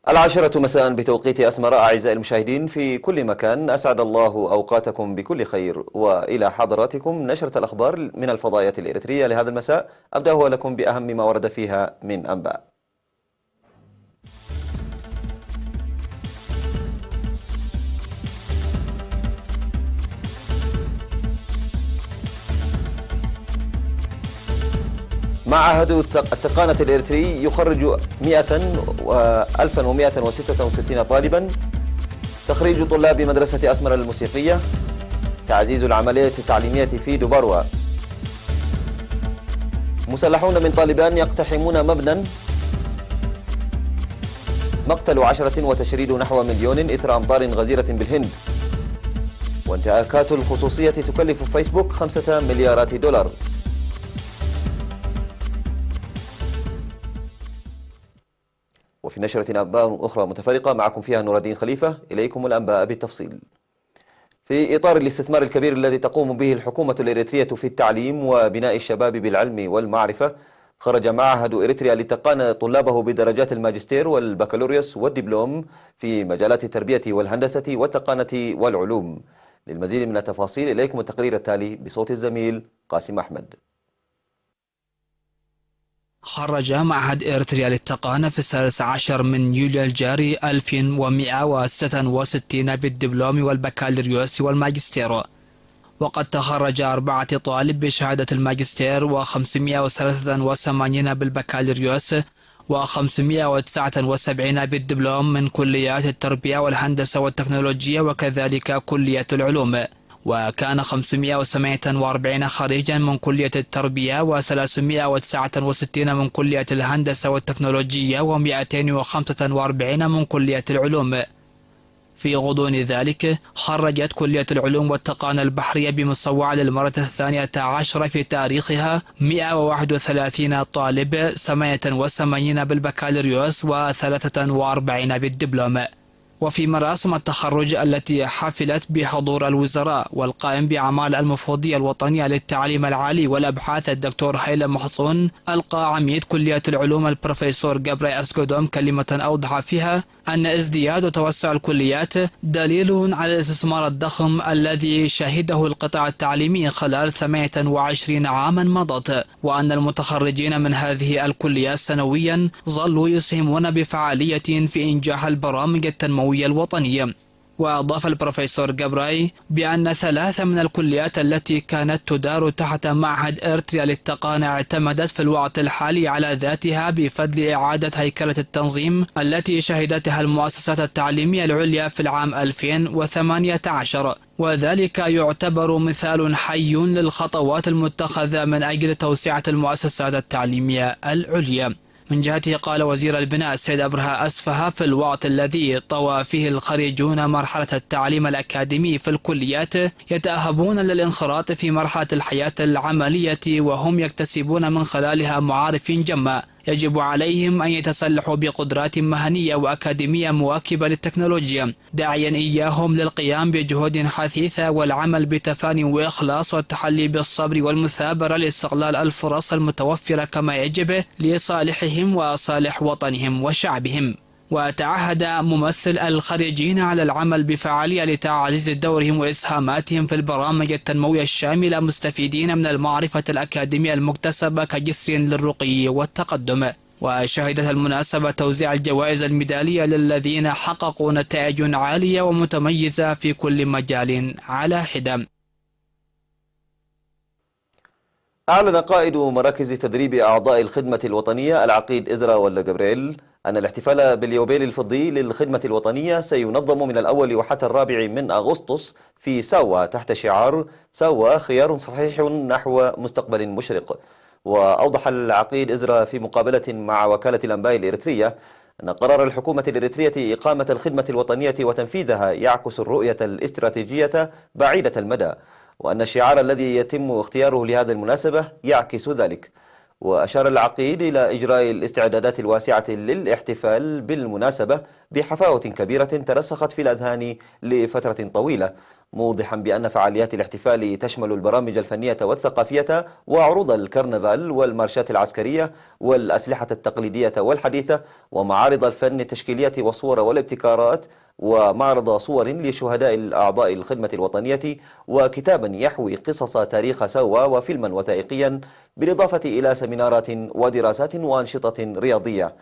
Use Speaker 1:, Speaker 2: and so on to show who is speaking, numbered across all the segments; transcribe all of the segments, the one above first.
Speaker 1: العاشرة مساء بتوقيت أسمر. أعزائي المشاهدين في كل مكان، أسعد الله أوقاتكم بكل خير، وإلى حضراتكم نشرة الأخبار من الفضائيات الإريترية لهذا المساء. أبدأ لكم بأهم ما ورد فيها من أنباء. معهد التقانة الإريتري يخرج 1166 طالبا. تخريج طلاب مدرسة أسمر الموسيقية. تعزيز العملية التعليمية في دبروا. مسلحون من طالبان يقتحمون مبنى. مقتل 10 وتشريد نحو 1,000,000 إثر أمطار غزيرة بالهند. وانتهاكات الخصوصية تكلف فيسبوك 5 مليارات دولار. وفي نشرة أنباء أخرى متفرقة معكم فيها نور الدين خليفة. إليكم الأنباء بالتفصيل. في إطار الاستثمار الكبير الذي تقوم به الحكومة الإريترية في التعليم وبناء الشباب بالعلم والمعرفة، خرج معهد إريتريا لتقان طلابه بدرجات الماجستير والبكالوريوس والدبلوم في مجالات التربية والهندسة والتقانة والعلوم. للمزيد من التفاصيل إليكم التقرير التالي بصوت الزميل قاسم أحمد.
Speaker 2: خرج معهد إريتريا للتقانة في 16 من يوليو الجاري 1166 بالدبلوم والبكالوريوس والماجستير، وقد تخرج 4 طالب بشهادة الماجستير و583 بالبكالوريوس و579 بالدبلوم من كليات التربية والهندسة والتكنولوجيا وكذلك كلية العلوم. وكان 548 خريجا من كلية التربية و369 من كلية الهندسة والتكنولوجيا و245 من كلية العلوم. في غضون ذلك خرجت كلية العلوم والتقانة البحرية بمصوع للمرة 12 في تاريخها 131 طالب، 88 بالبكالوريوس و43 بالدبلوم. وفي مراسم التخرج التي حفلت بحضور الوزراء والقائم بأعمال المفوضية الوطنية للتعليم العالي والأبحاث الدكتور هيلم محصون، ألقى عميد كلية العلوم البروفيسور جابراي أسكودوم كلمة أوضح فيها أن ازدياد وتوسع الكليات دليل على الاستثمار الضخم الذي شهده القطاع التعليمي خلال 28 عاما مضت، وأن المتخرجين من هذه الكليات سنويا ظلوا يسهمون بفعالية في إنجاح البرامج التنموية الوطنية. وأضاف البروفيسور جابراي بأن 3 من الكليات التي كانت تدار تحت معهد إريتريا للتقانة اعتمدت في الوقت الحالي على ذاتها بفضل إعادة هيكلة التنظيم التي شهدتها المؤسسات التعليمية العليا في العام 2018، وذلك يعتبر مثال حي للخطوات المتخذة من أجل توسعة المؤسسات التعليمية العليا. من جهته قال وزير البناء السيد أبرهة أسفها في الوقت الذي طوى فيه الخريجون مرحلة التعليم الأكاديمي في الكليات يتأهبون للانخراط في مرحلة الحياة العملية وهم يكتسبون من خلالها معارف جمة، يجب عليهم أن يتسلحوا بقدرات مهنية وأكاديمية مواكبة للتكنولوجيا، داعيا إياهم للقيام بجهود حثيثة والعمل بتفاني وإخلاص والتحلي بالصبر والمثابرة لاستغلال الفرص المتوفرة كما يجب لصالحهم وصالح وطنهم وشعبهم. وتعهد ممثل الخريجين على العمل بفعالية لتعزيز دورهم وإسهاماتهم في البرامج التنموية الشاملة مستفيدين من المعرفة الأكاديمية المكتسبة كجسر للرقي والتقدم. وشهدت المناسبة توزيع الجوائز الميدالية للذين حققوا نتائج عالية ومتميزة في كل مجال على حدة.
Speaker 1: أعلن قائد مراكز تدريب أعضاء الخدمة الوطنية العقيد إزرا ولا جبريل أن الاحتفال باليوبيل الفضي للخدمة الوطنية سينظم من الأول وحتى 4 من أغسطس في ساوا تحت شعار ساوا خيار صحيح نحو مستقبل مشرق. وأوضح العقيد إزرا في مقابلة مع وكالة الأنباء الإريترية أن قرار الحكومة الإريترية إقامة الخدمة الوطنية وتنفيذها يعكس الرؤية الاستراتيجية بعيدة المدى، وأن الشعار الذي يتم اختياره لهذه المناسبة يعكس ذلك. وأشار العقيد إلى إجراء الاستعدادات الواسعة للاحتفال بالمناسبة بحفاوة كبيرة ترسخت في الأذهان لفترة طويلة، موضحا بأن فعاليات الاحتفال تشمل البرامج الفنية والثقافية وعروض الكرنفال والمارشات العسكرية والأسلحة التقليدية والحديثة ومعارض الفن التشكيلية والصور والابتكارات ومعرض صور لشهداء الأعضاء الخدمة الوطنية وكتابا يحوي قصص تاريخ سوا وفيلما وثائقيا بالإضافة إلى سيمينارات ودراسات وأنشطة رياضية.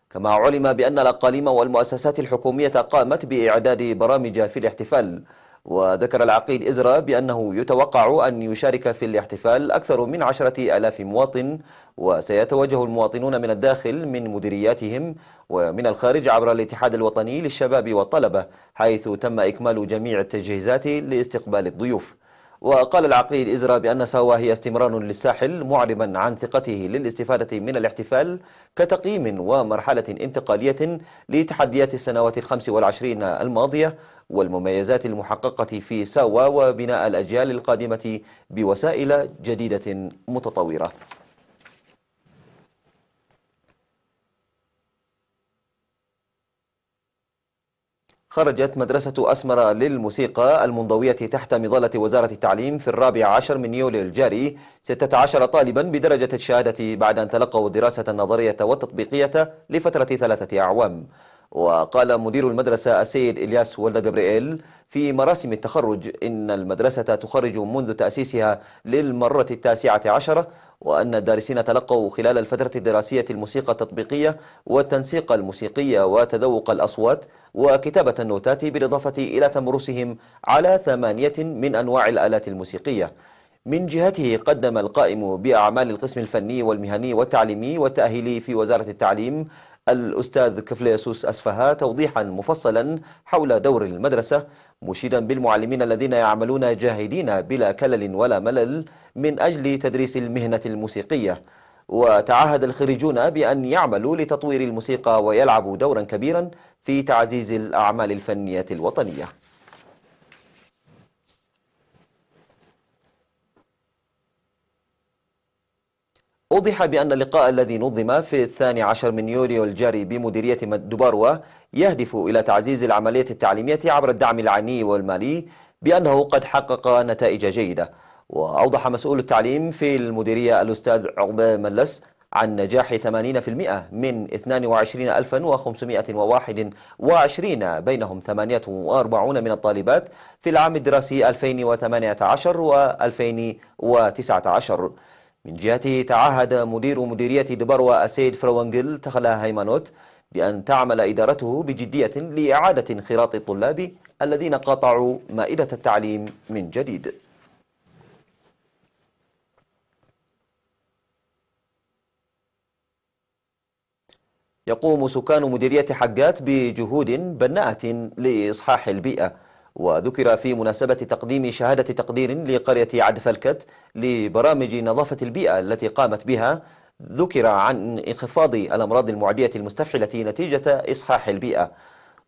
Speaker 1: كما علم بأن الأقاليم والمؤسسات الحكومية قامت بإعداد برامج في الاحتفال. وذكر العقيد إزرا بأنه يتوقع أن يشارك في الاحتفال أكثر من 10,000 مواطن، وسيتوجه المواطنون من الداخل من مديرياتهم ومن الخارج عبر الاتحاد الوطني للشباب والطلبة، حيث تم إكمال جميع التجهيزات لاستقبال الضيوف. وقال العقيد إزرا بأن سوا هي استمرار للساحل، معربا عن ثقته للاستفادة من الاحتفال كتقييم ومرحلة انتقالية لتحديات السنوات 25 الماضية والمميزات المحققة في سوا وبناء الأجيال القادمة بوسائل جديدة متطورة. خرجت مدرسة أسمر للموسيقى المنضوية تحت مظلة وزارة التعليم في 14 من يوليو الجاري 16 طالبا بدرجة الشهادة بعد أن تلقوا الدراسة النظرية والتطبيقية لفترة 3 أعوام. وقال مدير المدرسة السيد إلياس ولد جبريل في مراسم التخرج إن المدرسة تخرج منذ تأسيسها للمرة 19، وأن الدارسين تلقوا خلال الفترة الدراسية الموسيقى التطبيقية والتنسيق الموسيقي وتذوق الأصوات وكتابة النوتات، بالإضافة إلى تمرسهم على 8 من أنواع الآلات الموسيقية. من جهته قدم القائم بأعمال القسم الفني والمهني والتعليمي والتأهيلي في وزارة التعليم الأستاذ كفليسوس أسفها توضيحا مفصلا حول دور المدرسة، مشيدا بالمعلمين الذين يعملون جاهدين بلا كلل ولا ملل من أجل تدريس المهنة الموسيقية. وتعهد الخريجون بأن يعملوا لتطوير الموسيقى ويلعبوا دورا كبيرا في تعزيز الأعمال الفنية الوطنية. أوضح بأن اللقاء الذي نظم في 12 من يوليو الجاري بمديرية دباروا يهدف إلى تعزيز العملية التعليمية عبر الدعم العيني والمالي، بأنه قد حقق نتائج جيدة. وأوضح مسؤول التعليم في المديرية الأستاذ عقبة ملس عن نجاح 80% من 22,521 بينهم 48 من الطالبات في العام الدراسي 2018 و2019. من جهته تعهد مدير مديرية دباروا السيد فروانجل تخلا هيمانوت بأن تعمل إدارته بجدية لإعادة انخراط الطلاب الذين قاطعوا مائدة التعليم من جديد. يقوم سكان مديرية حقات بجهود بناءة لإصحاح البيئة. وذكر في مناسبة تقديم شهادة تقدير لقرية عدفلكت لبرامج نظافة البيئة التي قامت بها، ذكر عن انخفاض الأمراض المعدية المستفحلة نتيجة إصحاح البيئة.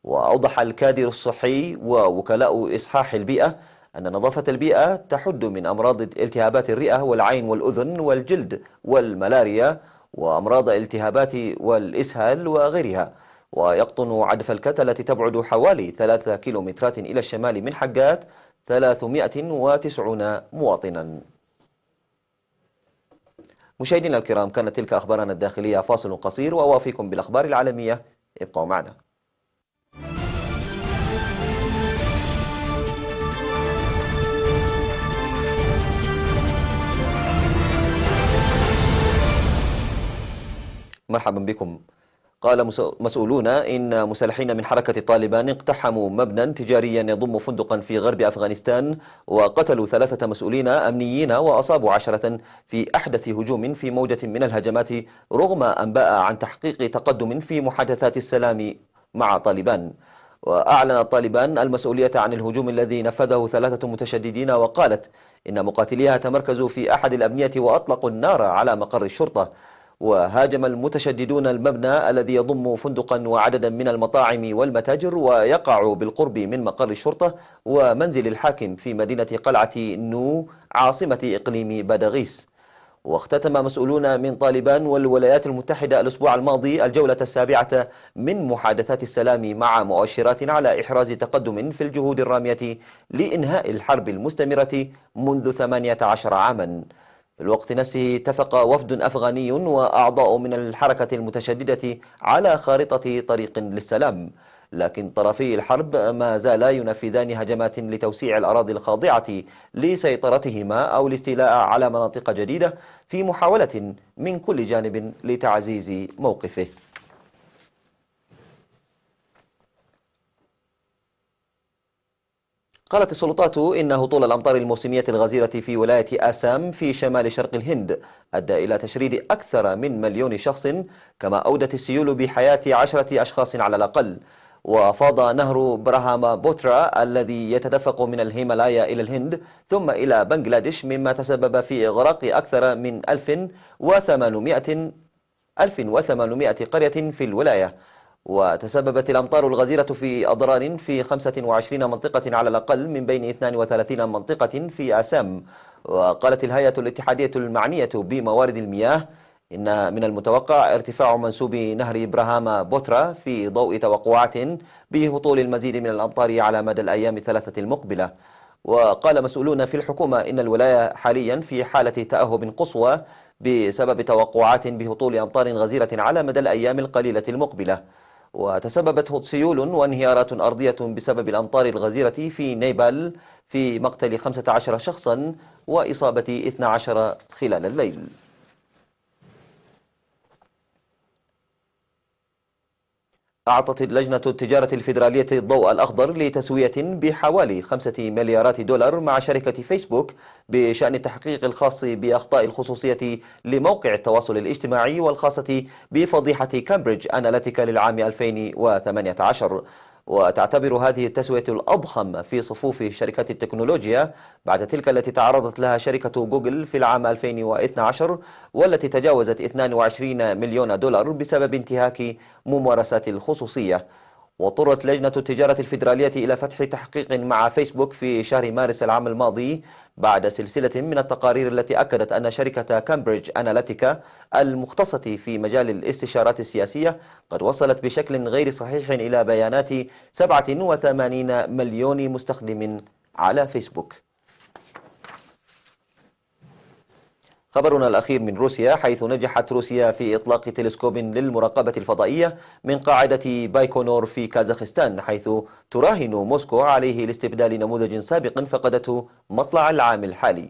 Speaker 1: وأوضح الكادر الصحي ووكلاء إصحاح البيئة أن نظافة البيئة تحد من أمراض التهابات الرئة والعين والأذن والجلد والملاريا وأمراض الالتهابات والإسهال وغيرها. ويقطن عدفلكت التي تبعد حوالي 3 كيلومترات إلى الشمال من حقات 390 مواطنا. مشاهدينا الكرام، كانت تلك أخبارنا الداخلية، فاصل قصير وأوافيكم بالأخبار العالمية، ابقوا معنا. مرحبا بكم. قال مسؤولون إن مسلحين من حركة طالبان اقتحموا مبنى تجاريا يضم فندقا في غرب أفغانستان وقتلوا 3 مسؤولين أمنيين وأصابوا 10 في أحدث هجوم في موجة من الهجمات، رغم أنباء عن تحقيق تقدم في محادثات السلام مع طالبان. وأعلن طالبان المسؤولية عن الهجوم الذي نفذه 3 متشددين، وقالت إن مقاتليها تمركزوا في أحد الأبنية وأطلقوا النار على مقر الشرطة. وهاجم المتشددون المبنى الذي يضم فندقا وعددا من المطاعم والمتاجر ويقع بالقرب من مقر الشرطة ومنزل الحاكم في مدينة قلعة نو عاصمة إقليم بادغيس. واختتم مسؤولون من طالبان والولايات المتحدة الأسبوع الماضي الجولة السابعة من محادثات السلام مع مؤشرات على إحراز تقدم في الجهود الرامية لإنهاء الحرب المستمرة منذ 18 عاما. في الوقت نفسه اتفق وفد أفغاني وأعضاء من الحركة المتشددة على خارطة طريق للسلام، لكن طرفي الحرب ما زالا ينفذان هجمات لتوسيع الأراضي الخاضعة لسيطرتهما أو الاستيلاء على مناطق جديدة في محاولة من كل جانب لتعزيز موقفه. قالت السلطات إن هطول الأمطار الموسمية الغزيرة في ولاية آسام في شمال شرق الهند أدى إلى تشريد أكثر من 1,000,000 شخص، كما أودت السيول بحياة 10 أشخاص على الأقل. وفاض نهر براهاما بوترا الذي يتدفق من الهيمالايا إلى الهند ثم إلى بنغلاديش، مما تسبب في إغراق أكثر من 1800 قرية في الولاية. وتسببت الأمطار الغزيرة في أضرار في 25 منطقة على الأقل من بين 32 منطقة في آسام. وقالت الهيئة الاتحادية المعنية بموارد المياه إن من المتوقع ارتفاع منسوب نهر براهاما بوترا في ضوء توقعات بهطول المزيد من الأمطار على مدى الأيام الثلاثة المقبلة. وقال مسؤولون في الحكومة إن الولاية حاليا في حالة تأهب قصوى بسبب توقعات بهطول أمطار غزيرة على مدى الأيام القليلة المقبلة. وتسببت سيول وانهيارات أرضية بسبب الأمطار الغزيرة في نيبال في مقتل 15 شخصا وإصابة 12 خلال الليل. أعطت لجنة التجارة الفيدرالية الضوء الأخضر لتسوية بحوالي 5 مليارات دولار مع شركة فيسبوك بشأن التحقيق الخاص بأخطاء الخصوصية لموقع التواصل الاجتماعي والخاصة بفضيحة كامبريدج أناليتيكا للعام 2018. وتعتبر هذه التسوية الأضخم في صفوف شركات التكنولوجيا بعد تلك التي تعرضت لها شركة جوجل في العام 2012 والتي تجاوزت 22 مليون دولار بسبب انتهاك ممارسات الخصوصية. واضطرت لجنة التجارة الفيدرالية إلى فتح تحقيق مع فيسبوك في شهر مارس العام الماضي بعد سلسلة من التقارير التي أكدت أن شركة كامبريدج أناليتيكا المختصة في مجال الاستشارات السياسية قد وصلت بشكل غير صحيح إلى بيانات 87 مليون مستخدم على فيسبوك. خبرنا الأخير من روسيا، حيث نجحت روسيا في إطلاق تلسكوب للمراقبة الفضائية من قاعدة بايكونور في كازاخستان، حيث تراهن موسكو عليه لاستبدال نموذج سابق فقدته مطلع العام الحالي.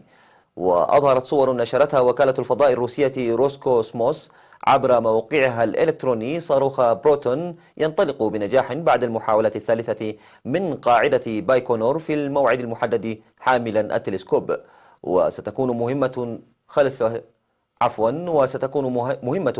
Speaker 1: وأظهرت صور نشرتها وكالة الفضاء الروسية روسكوسموس عبر موقعها الإلكتروني صاروخ بروتون ينطلق بنجاح بعد المحاولة الثالثة من قاعدة بايكونور في الموعد المحدد حاملا التلسكوب. وستكون مهمة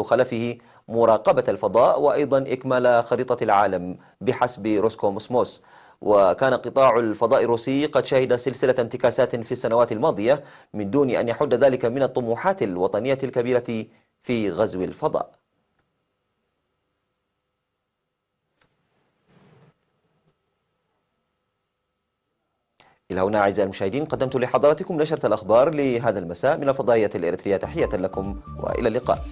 Speaker 1: خلفه مراقبة الفضاء وأيضا إكمال خريطة العالم بحسب روسكوسموس. وكان قطاع الفضاء الروسي قد شهد سلسلة انتكاسات في السنوات الماضية من دون أن يحد ذلك من الطموحات الوطنية الكبيرة في غزو الفضاء. إلى هنا أعزائي المشاهدين قدمت لحضراتكم نشرة الأخبار لهذا المساء من الفضائية الإريترية. تحية لكم وإلى اللقاء.